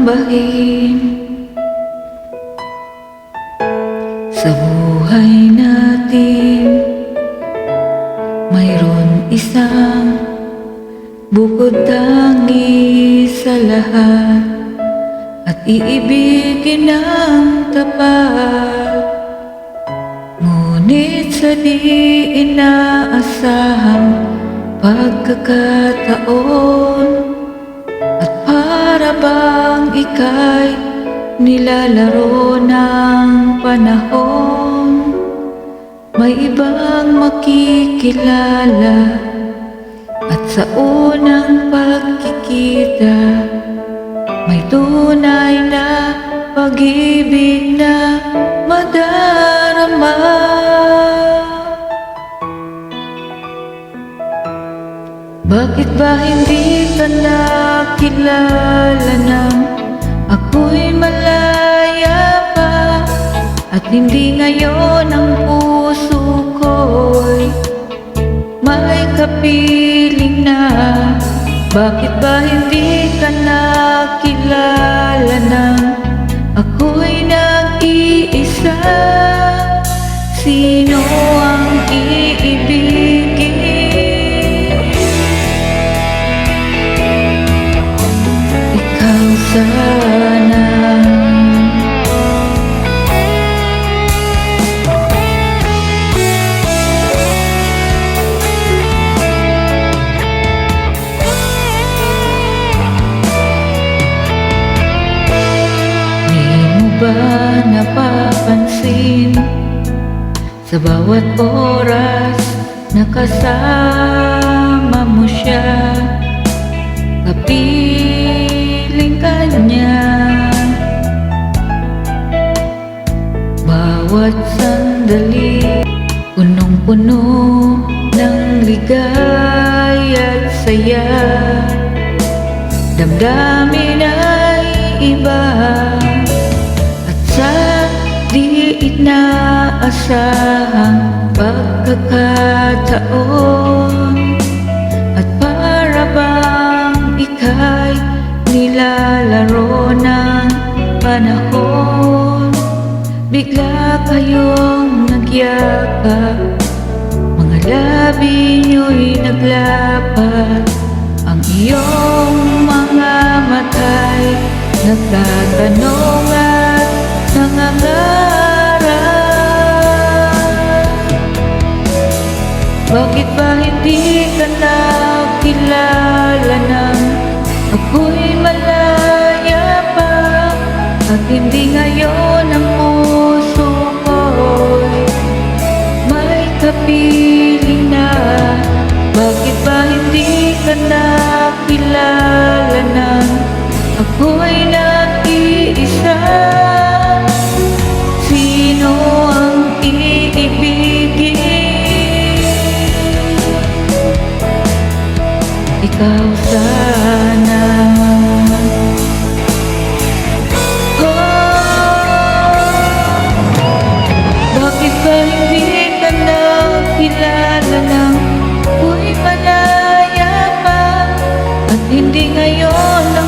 sambahin. Sa buhay natin, mayroon isang bukod tangi sa lahat, at iibigin ng tapat. Ngunit sa di inaasahang pagkakataon, at para bang ika'y nilalaro ng panahon, may ibang makikilala, at sa unang pagkikita may tunay na pag-ibig na madarama. Bakit ba hindi ka nakilala nang ako'y malaya pa, at hindi ngayon ang puso ko'y may kapiling na? Bakit ba hindi ka nakilala nang ako'y nag-iisa? Sino ang iibigin? Ikaw sana. Ba napapansin sa bawat oras na kasama mo siya, kapiling ka niya? Bawat sandali punong-puno ng ligaya at saya, damdamin ay iba. Sa di inaasahang pagkakataon, at para bang ika'y nilalaro ng panahon, bigla kayong nagyakap, mga labi nyo'y naglapat, ang iyong mga mata'y nagtatanong at nangangarap. Bakit ba hindi ka nakilala nang ako'y malaya pa, at hindi ngayon ang puso ko'y may kapiling na? Bakit ba hindi ka nakilala nang ako'y nag-iisa? Sino ang iibigin? Ikaw sana. Bakit ba hindi ka nakilala nang ako'y malaya pa, at hindi ngayon ang